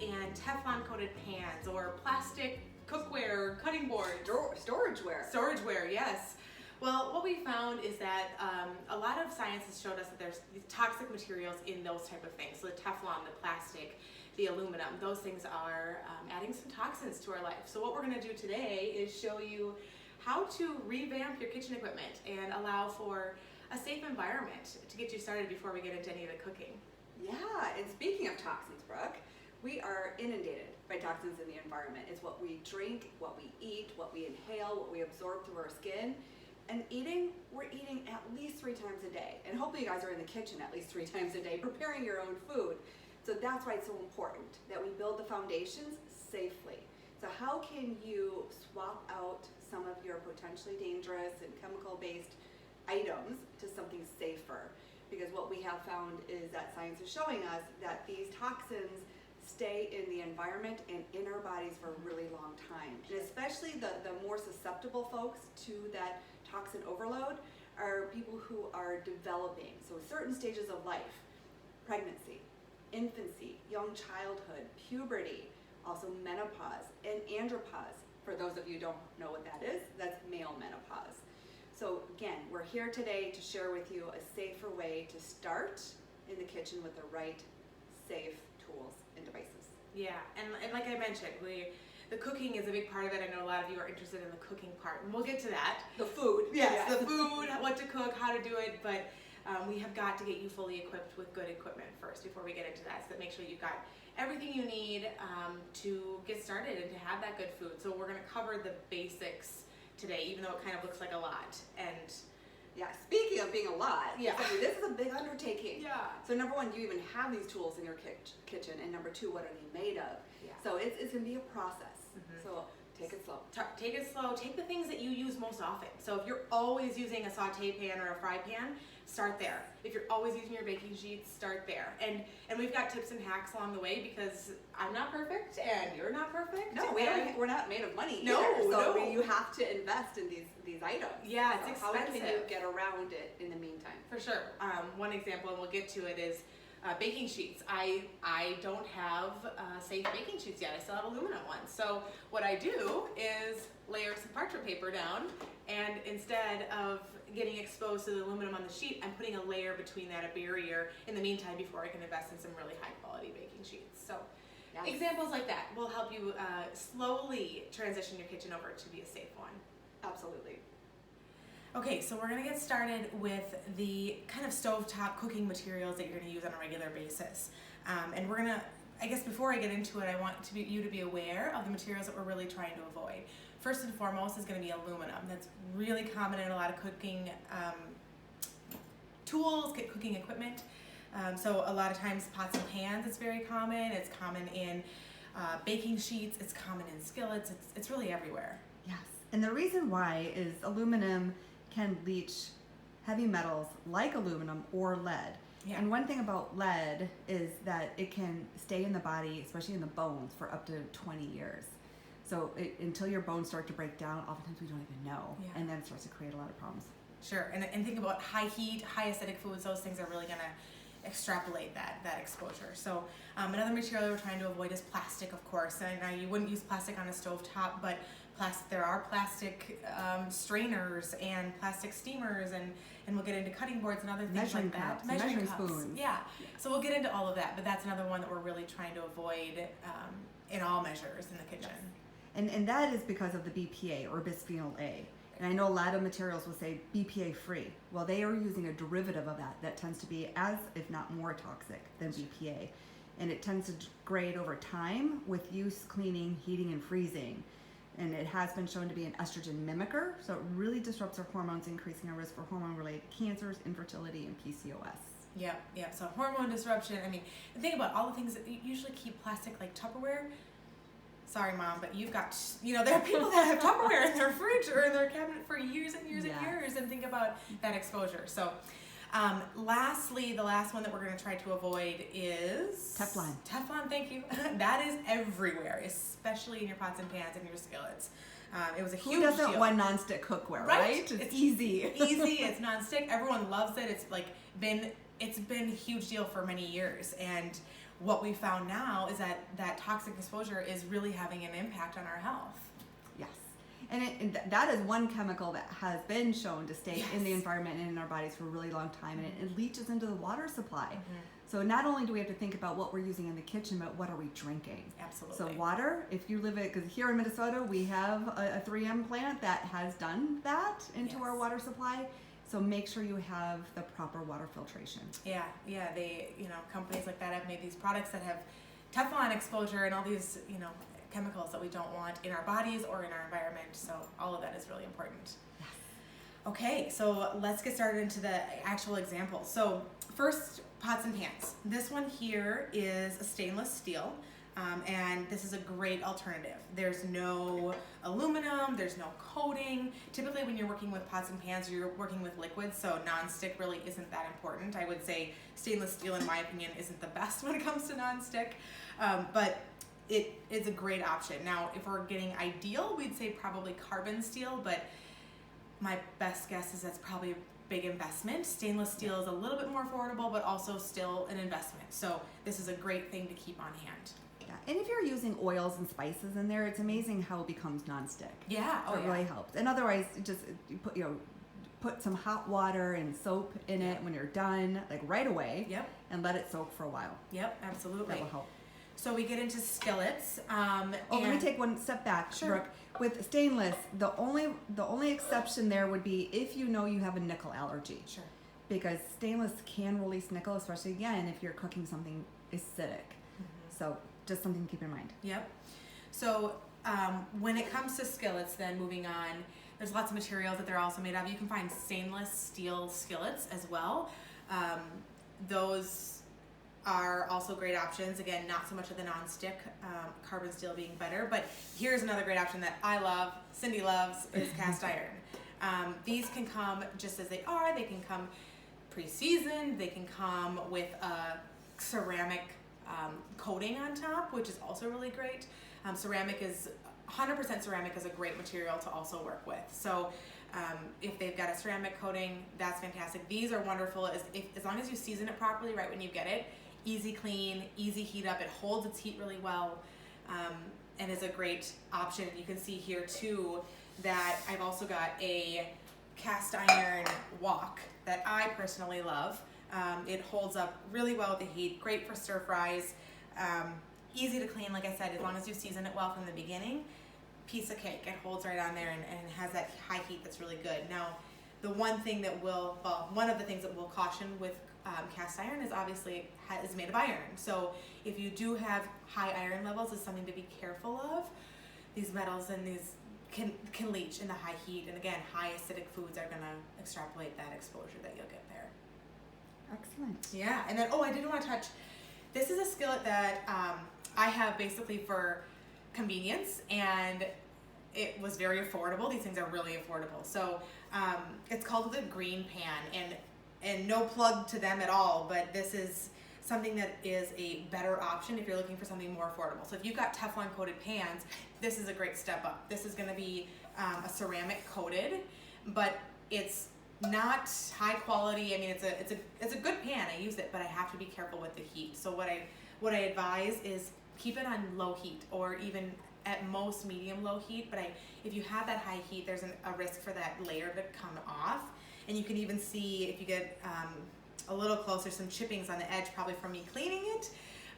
and Teflon-coated pans or plastic cookware, cutting boards. Storageware, yes. Well, what we found is that a lot of science has showed us that there's these toxic materials in those type of things. So the Teflon, the plastic, the aluminum, those things are adding some toxins to our life. So what we're going to do today is show you how to revamp your kitchen equipment and allow for a safe environment to get you started before we get into any of the cooking. Yeah, and speaking of toxins, Brooke, we are inundated by toxins in the environment. It's what we drink, what we eat, what we inhale, what we absorb through our skin. And we're eating at least 3 times a day. And hopefully you guys are in the kitchen at least 3 times a day preparing your own food. So that's why it's so important that we build the foundations safely. So how can you swap out some of your potentially dangerous and chemical-based items to something safer? Because what we have found is that science is showing us that these toxins stay in the environment and in our bodies for a really long time. And especially the more susceptible folks to that toxin overload are people who are developing. So certain stages of life, pregnancy, infancy, young childhood, puberty, also menopause, and andropause. For those of you who don't know what that is, that's male menopause. So again, we're here today to share with you a safer way to start in the kitchen with the right, safe tools and devices. Yeah, and like I mentioned, the cooking is a big part of it. I know a lot of you are interested in the cooking part, and we'll get to that. The food. Yes, the food, what to cook, how to do it, but we have got to get you fully equipped with good equipment first before we get into that, so that make sure you've got everything you need to get started and to have that good food. So we're going to cover the basics today, even though it kind of looks like a lot. And yeah, speaking of being a lot, yeah. I mean, this is a big undertaking. Yeah. So number one, do you even have these tools in your kitchen? And number two, what are they made of? Yeah. So it's going to be a process. Mm-hmm. So take it slow. Take it slow. Take the things that you use most often. So if you're always using a saute pan or a fry pan, start there. If you're always using your baking sheets, start there. And we've got tips and hacks along the way, because I'm not perfect and you're not perfect. No, we're not made of money no, either. So no. You have to invest in these items. Yeah, so it's how expensive. can you get around it in the meantime? For sure. One example, and we'll get to it, is baking sheets. I don't have safe baking sheets yet. I still have aluminum ones. So what I do is layer some parchment paper down, and instead of getting exposed to the aluminum on the sheet, I'm putting a layer between that, a barrier, in the meantime before I can invest in some really high quality baking sheets. So yes. Examples like that will help you slowly transition your kitchen over to be a safe one. Absolutely. Okay, so we're going to get started with the kind of stovetop cooking materials that you're going to use on a regular basis. And we're going to, I guess before I get into it, I want you to be aware of the materials that we're really trying to avoid. First and foremost is going to be aluminum. That's really common in a lot of cooking tools, cooking equipment. So a lot of times pots and pans is very common. It's common in baking sheets. It's common in skillets. It's really everywhere. Yes, and the reason why is aluminum can leach heavy metals like aluminum or lead. Yeah. And one thing about lead is that it can stay in the body, especially in the bones, for up to 20 years. So until your bones start to break down, oftentimes we don't even know. Yeah. And then it starts to create a lot of problems. Sure, and think about high heat, high acidic foods. Those things are really going to extrapolate that exposure. So another material we're trying to avoid is plastic, of course. And now you wouldn't use plastic on a stovetop, but there are plastic strainers and plastic steamers, and we'll get into cutting boards and other things measuring like that. cups, measuring spoons. Yeah, so we'll get into all of that, but that's another one that we're really trying to avoid in all measures in the kitchen. Yes. And that is because of the BPA, or bisphenol A. And I know a lot of materials will say BPA free. Well, they are using a derivative of that tends to be as, if not more toxic than BPA. And it tends to degrade over time with use, cleaning, heating, and freezing. And it has been shown to be an estrogen mimicker, so it really disrupts our hormones, increasing our risk for hormone-related cancers, infertility, and PCOS. Yep. So hormone disruption. I mean, think about all the things that you usually keep plastic, like Tupperware. Sorry, Mom, but you've got, there are people that have Tupperware in their fridge or in their cabinet for years and years and years, and think about that exposure. So, lastly, the last one that we're going to try to avoid is Teflon. Teflon, thank you. That is everywhere, especially in your pots and pans and your skillets. It was a huge deal. Who doesn't want nonstick cookware, right? It's easy. Easy, it's nonstick. Everyone loves it. It's been a huge deal for many years, and what we found now is that toxic exposure is really having an impact on our health. Yes. And that is one chemical that has been shown to stay in the Yes. environment and in our bodies for a really long time, and it leaches into the water supply. Mm-hmm. So not only do we have to think about what we're using in the kitchen, but what are we drinking? Absolutely. So water, if you live because here in Minnesota, we have a 3M plant that has done that into our Yes. water supply. So make sure you have the proper water filtration. Yeah, they, companies like that have made these products that have Teflon exposure and all these, chemicals that we don't want in our bodies or in our environment. So all of that is really important. Yes. Okay, so let's get started into the actual examples. So first, pots and pans. This one here is a stainless steel. And this is a great alternative. There's no aluminum, there's no coating. Typically when you're working with pots and pans, you're working with liquids, so nonstick really isn't that important. I would say stainless steel, in my opinion, isn't the best when it comes to nonstick, but it is a great option. Now, if we're getting ideal, we'd say probably carbon steel, but my best guess is that's probably a big investment. Stainless steel is a little bit more affordable, but also still an investment. So this is a great thing to keep on hand. Yeah. And if you're using oils and spices in there, it's amazing how it becomes nonstick. Yeah, So it really helps. And otherwise, just you put some hot water and soap in it when you're done, like right away. Yep. And let it soak for a while. Yep, absolutely. That will help. So we get into skillets. Let me take one step back, Sure. Brooke. With stainless, the only exception there would be if you know you have a nickel allergy. Sure. Because stainless can release nickel, especially again if you're cooking something acidic. So just something to keep in mind. Yep. So when it comes to skillets, then moving on, there's lots of materials that they're also made of. You can find stainless steel skillets as well. Those are also great options. Again, not so much of the non-stick, carbon steel being better. But here's another great option that I love, Cindy loves, is cast iron. These can come just as they are. They can come pre-seasoned. They can come with a ceramic coating on top, which is also really great. 100% ceramic is a great material to also work with. So if they've got a ceramic coating, that's fantastic. These are wonderful as long as you season it properly right when you get it. Easy clean, easy heat up. It holds its heat really well, and is a great option. You can see here too that I've also got a cast iron wok that I personally love. It holds up really well with the heat, great for stir fries, easy to clean, like I said, as long as you season it well from the beginning. Piece of cake, it holds right on there and has that high heat that's really good. Now, one of the things that we'll caution with cast iron is obviously is made of iron. So if you do have high iron levels, it's something to be careful of. These metals and these can leach in the high heat, and again, high acidic foods are gonna extrapolate that exposure that you'll get there. Excellent. Yeah, and then I did want to touch. This is a skillet that I have basically for convenience, and it was very affordable. These things are really affordable. So it's called the Green Pan, and no plug to them at all, but this is something that is a better option if you're looking for something more affordable. So if you've got Teflon-coated pans, this is a great step up. This is going to be a ceramic coated, but it's not high quality. I mean, it's a good pan. I use it, but I have to be careful with the heat. So what I advise is keep it on low heat, or even at most medium low heat. But if you have that high heat, there's a risk for that layer to come off, and you can even see if you get a little closer some chippings on the edge, probably from me cleaning it.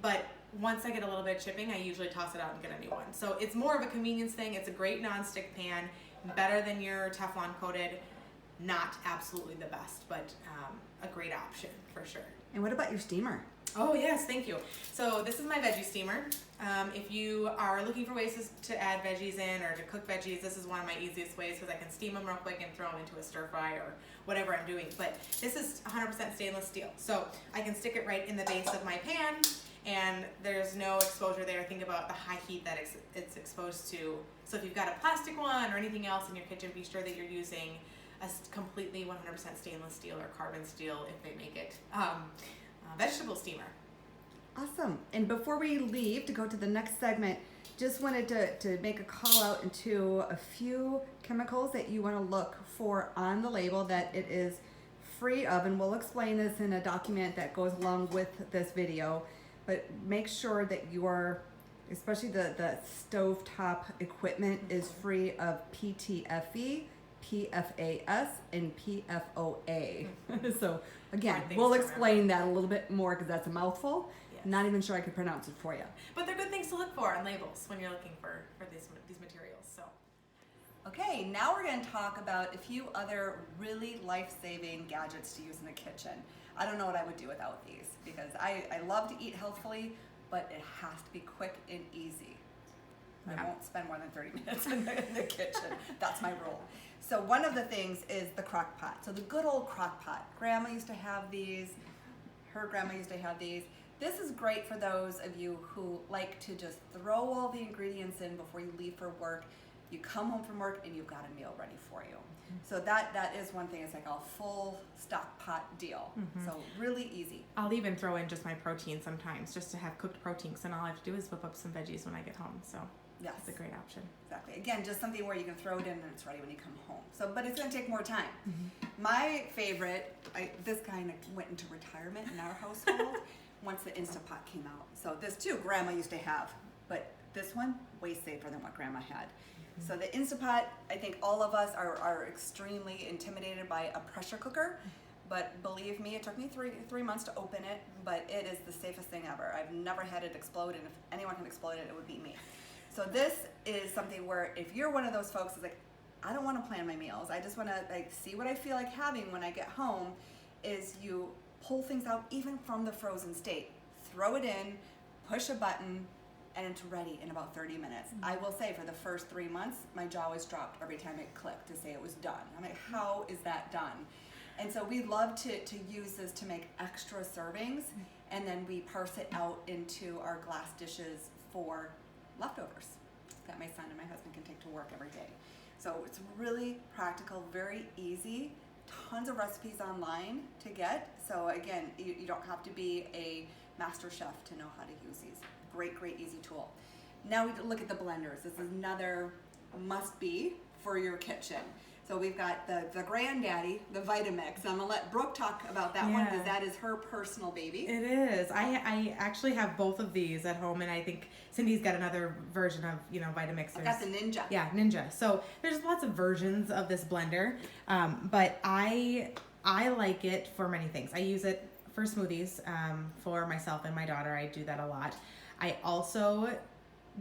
But once I get a little bit of chipping, I usually toss it out and get a new one. So it's more of a convenience thing. It's a great non-stick pan, better than your Teflon coated. Not absolutely the best, but a great option for sure. And what about your steamer? Oh yes, thank you. So this is my veggie steamer. If you are looking for ways to add veggies in or to cook veggies, this is one of my easiest ways because I can steam them real quick and throw them into a stir fry or whatever I'm doing. But this is 100% stainless steel. So I can stick it right in the base of my pan, and there's no exposure there. Think about the high heat that it's exposed to. So if you've got a plastic one or anything else in your kitchen, be sure that you're using a completely 100% stainless steel or carbon steel if they make it vegetable steamer. Awesome. And before we leave to go to the next segment, just wanted to make a call out into a few chemicals that you want to look for on the label that it is free of, and we'll explain this in a document that goes along with this video. but make sure that your, especially the stovetop equipment is free of PTFE, PFAS, and PFOA. So again, Hard things we'll to explain that a little bit more because that's a mouthful. Yes. Not even sure I could pronounce it for you. But they're good things to look for on labels when you're looking for these materials. So. Okay, now we're going to talk about a few other really life-saving gadgets to use in the kitchen. I don't know what I would do without these because I love to eat healthfully, but it has to be quick and easy. I won't spend more than 30 minutes in the kitchen. That's my rule. So one of the things is the crock pot. So the good old crock pot. Grandma used to have these. Her grandma used to have these. This is great for those of you who like to just throw all the ingredients in before you leave for work. You come home from work and you've got a meal ready for you. So that is one thing. It's like a full stock pot deal. So really easy. I'll even throw in just my protein sometimes, just to have cooked proteins, and all I have to do is whip up some veggies when I get home. So yes, it's a great option. Exactly. Again, just something where you can throw it in and it's ready when you come home. So, but it's going to take more time. My favorite, this kind of went into retirement in our household once the Instant Pot came out. So this too, Grandma used to have, but this one way safer than what Grandma had. So the Instant Pot, I think all of us are extremely intimidated by a pressure cooker, but believe me, it took me three months to open it, but it is the safest thing ever. I've never had it explode, and if anyone can explode it, it would be me. So this is something where if you're one of those folks that's like, I don't want to plan my meals, I just want to see what I feel like having when I get home, is you pull things out even from the frozen state, throw it in, push a button, and it's ready in about 30 minutes. I will say for the first 3 months, my jaw was dropped every time it clicked to say it was done. I'm like, how is that done? And so we love to use this to make extra servings, and then we parse it out into our glass dishes for leftovers that my son and my husband can take to work every day. So it's really practical, very easy, tons of recipes online to get. So again, you don't have to be a master chef to know how to use these. Great, easy tool. Now we look at the blenders. This is another must-be for your kitchen. So we've got the granddaddy, the Vitamix. I'm gonna let Brooke talk about that one because that is her personal baby. It is. I actually have both of these at home, and I think Cindy's got another version of Vitamix. I've got the Ninja. Yeah, Ninja. So there's lots of versions of this blender, but I like it for many things. I use it for smoothies for myself and my daughter. I do that a lot. I also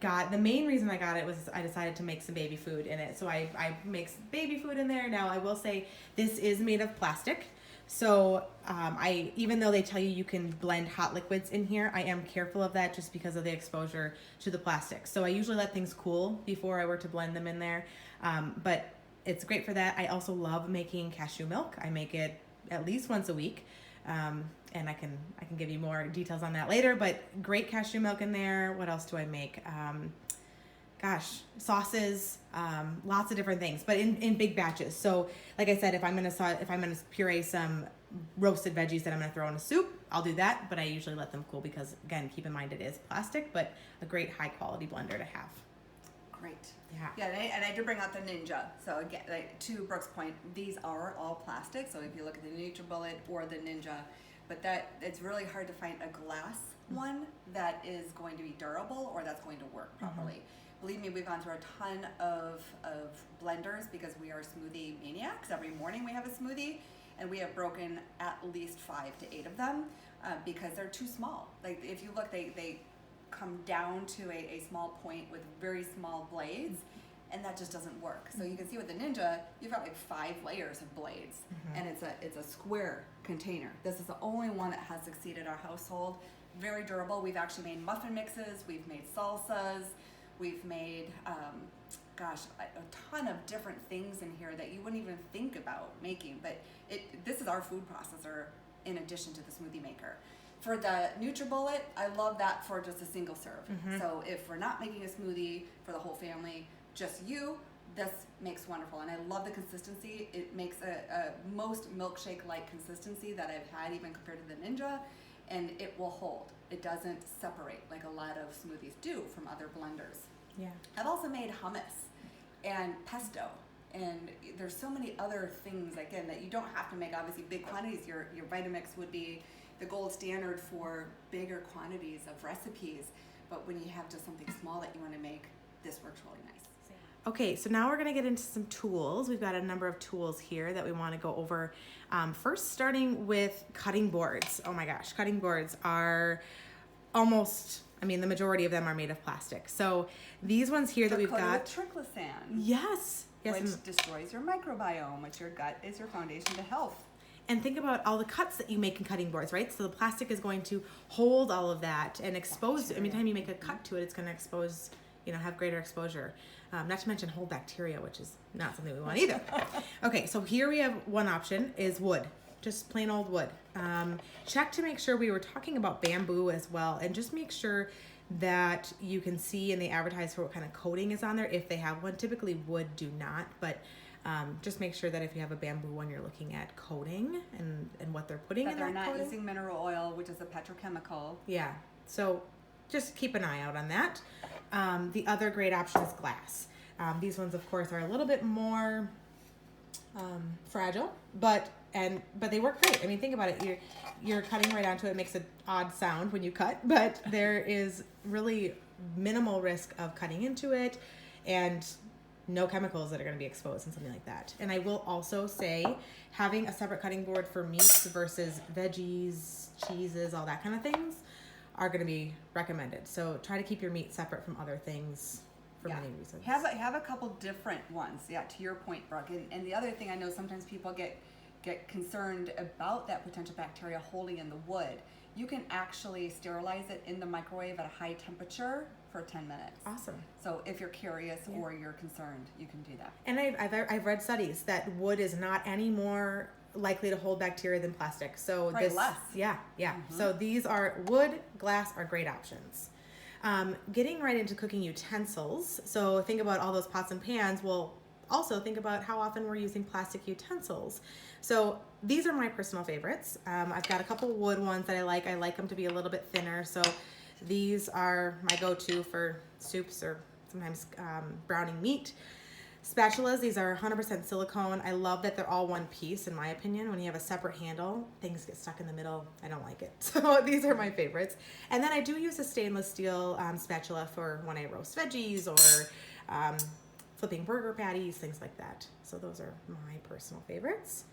the main reason I got it was I decided to make some baby food in it. So I make some baby food in there. Now I will say this is made of plastic. So even though they tell you can blend hot liquids in here, I am careful of that just because of the exposure to the plastic. So I usually let things cool before I were to blend them in there. But it's great for that. I also love making cashew milk. I make it at least once a week. And I can give you more details on that later, but great cashew milk in there. What else do I make? Sauces, lots of different things, but in big batches. So like I said, if I'm gonna puree some roasted veggies that I'm gonna throw in a soup, I'll do that, but I usually let them cool because again, keep in mind it is plastic, but a great high quality blender to have. Great. Yeah. And I did bring out the Ninja. So again, to Brooke's point, these are all plastic. So if you look at the NutriBullet or the Ninja, but it's really hard to find a glass one that is going to be durable or that's going to work properly. Believe me, we've gone through a ton of blenders because we are smoothie maniacs. Every morning we have a smoothie, and we have broken at least 5 to 8 of them because they're too small. Like if you look, they come down to a small point with very small blades, and that just doesn't work. So you can see with the Ninja, you've got like 5 layers of blades, and it's a square container. This is the only one that has succeeded our household. Very durable. We've actually made muffin mixes, we've made salsas, we've made a ton of different things in here that you wouldn't even think about making, but this is our food processor in addition to the smoothie maker. For the NutriBullet, I love that for just a single serve. So if we're not making a smoothie for the whole family, just you, this makes wonderful. And I love the consistency. It makes a most milkshake-like consistency that I've had even compared to the Ninja, and it will hold. It doesn't separate like a lot of smoothies do from other blenders. Yeah. I've also made hummus and pesto, and there's so many other things again that you don't have to make obviously big quantities. Your Vitamix would be the gold standard for bigger quantities of recipes. But when you have just something small that you want to make, this works really nice. Okay, so now we're going to get into some tools. We've got a number of tools here that we want to go over. First, starting with cutting boards. Oh my gosh, cutting boards are almost, the majority of them are made of plastic. So these ones here that we've got. With triclosan. Yes. Which destroys your microbiome, which your gut is your foundation to health. And think about all the cuts that you make in cutting boards, right? So the plastic is going to hold all of that and expose, anytime you make a cut to it, it's going to expose, have greater exposure. Not to mention hold bacteria, which is not something we want either. Okay, so here we have one option is wood, just plain old wood. Check to make sure we were talking about bamboo as well, and just make sure that you can see and they advertise for what kind of coating is on there if they have one. Typically wood do not, but just make sure that if you have a bamboo one, you're looking at coating and what they're putting in that coating. They're not using mineral oil, which is a petrochemical. Yeah, so just keep an eye out on that. The other great option is glass. These ones, of course, are a little bit more fragile, but they work great. Think about it. You're cutting right onto it. It makes an odd sound when you cut, but there is really minimal risk of cutting into it, and no chemicals that are going to be exposed and something like that. And I will also say, having a separate cutting board for meats versus veggies, cheeses, all that kind of things are going to be recommended. So try to keep your meat separate from other things for many reasons. Have a couple different ones. Yeah, to your point, Brooke. And the other thing, I know sometimes people get concerned about that potential bacteria holding in the wood. You can actually sterilize it in the microwave at a high temperature for 10 minutes. Awesome. So if you're curious or you're concerned, you can do that. And I've read studies that wood is not any more likely to hold bacteria than plastic. So less. Yeah. Mm-hmm. So these are wood, glass are great options. Getting right into cooking utensils. So think about all those pots and pans. Well, also think about how often we're using plastic utensils. So these are my personal favorites. I've got a couple wood ones that I like. I like them to be a little bit thinner. So these are my go-to for soups or sometimes browning meat. Spatulas, these are 100% silicone. I love that they're all one piece, in my opinion. When you have a separate handle, things get stuck in the middle. I don't like it. So these are my favorites. And then I do use a stainless steel spatula for when I roast veggies or flipping burger patties, things like that. So those are my personal favorites.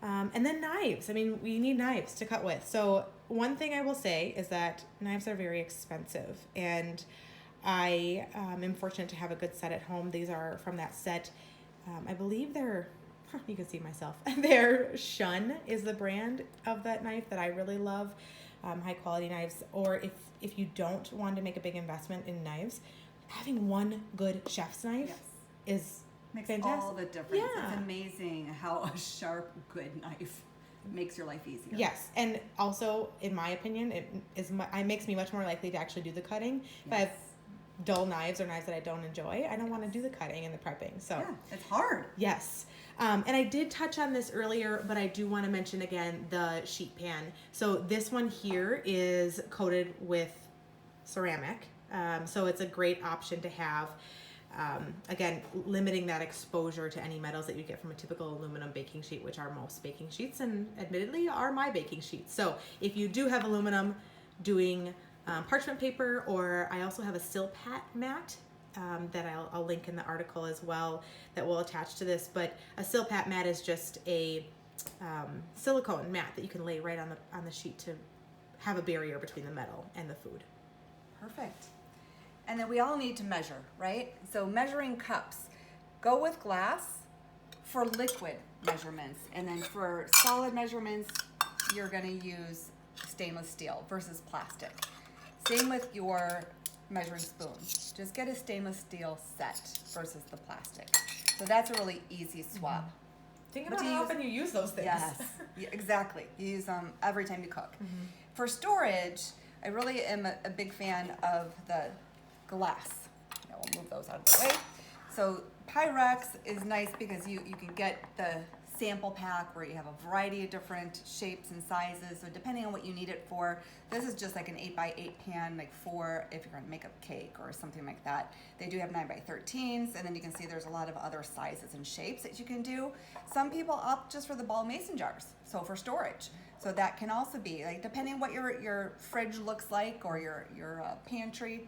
And then knives. We need knives to cut with. So one thing I will say is that knives are very expensive, and I am fortunate to have a good set at home. These are from that set. I believe they're, you can see myself, they're Shun is the brand of that knife that I really love. High quality knives. Or if you don't want to make a big investment in knives, having one good chef's knife makes fantastic. All the difference. Yeah. It's amazing how a sharp, good knife makes your life easier. Yes, and also, in my opinion, it makes me much more likely to actually do the cutting. If I have dull knives or knives that I don't enjoy, I don't want to do the cutting and the prepping. So it's hard. Yes. And I did touch on this earlier, but I do want to mention again the sheet pan. So this one here is coated with ceramic. So it's a great option to have. Again, limiting that exposure to any metals that you get from a typical aluminum baking sheet, which are most baking sheets, and admittedly are my baking sheets. So if you do have aluminum, doing parchment paper, or I also have a Silpat mat that I'll link in the article as well that will attach to this. But a Silpat mat is just a silicone mat that you can lay right on the sheet to have a barrier between the metal and the food. Perfect. And then we all need to measure, right? So measuring cups. Go with glass for liquid measurements. And then for solid measurements, you're gonna use stainless steel versus plastic. Same with your measuring spoon. Just get a stainless steel set versus the plastic. So that's a really easy swap. Think about how often you use those things. Yes, yeah, exactly. You use them every time you cook. Mm-hmm. For storage, I really am a big fan of the glass. Now we'll move those out of the way. So Pyrex is nice because you can get the sample pack where you have a variety of different shapes and sizes. So depending on what you need it for, this is just like an 8x8 pan, like for if you're gonna make a cake or something like that. They do have 9x13s, and then you can see there's a lot of other sizes and shapes that you can do. Some people opt just for the ball mason jars, so for storage. So that can also be like, depending what your fridge looks like or your pantry,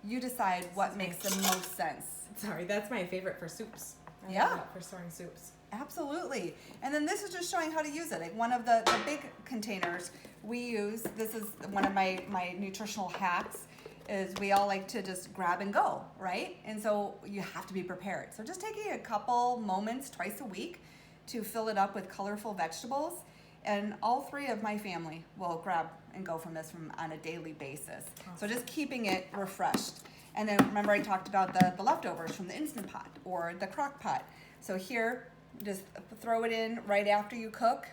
you decide what makes the most sense. Sorry, that's my favorite for soups. I Yeah. love that for storing soups. Absolutely. And then this is just showing how to use it. Like one of the big containers we use, this is one of my nutritional hacks, is we all like to just grab and go, right? And so you have to be prepared. So just taking a couple moments twice a week to fill it up with colorful vegetables. And all three of my family will grab and go from this on a daily basis. So just keeping it refreshed. And then remember I talked about the leftovers from the Instant Pot or the crock pot. So here, just throw it in right after you cook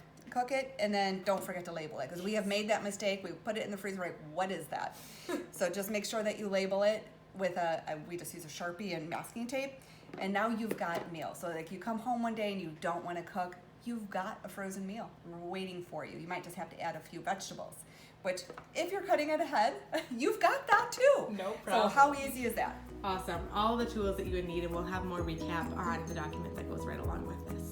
it, and then don't forget to label it, because we have made that mistake. We put it in the freezer, like, what is that? So just make sure that you label it with we just use a Sharpie and masking tape, and now you've got a meal. So like you come home one day and you don't want to cook, you've got a frozen meal waiting for you. You might just have to add a few vegetables, which if you're cutting it ahead, you've got that too. No problem. So how easy is that? Awesome. All the tools that you would need, and we'll have more recap on the document that goes right along with this.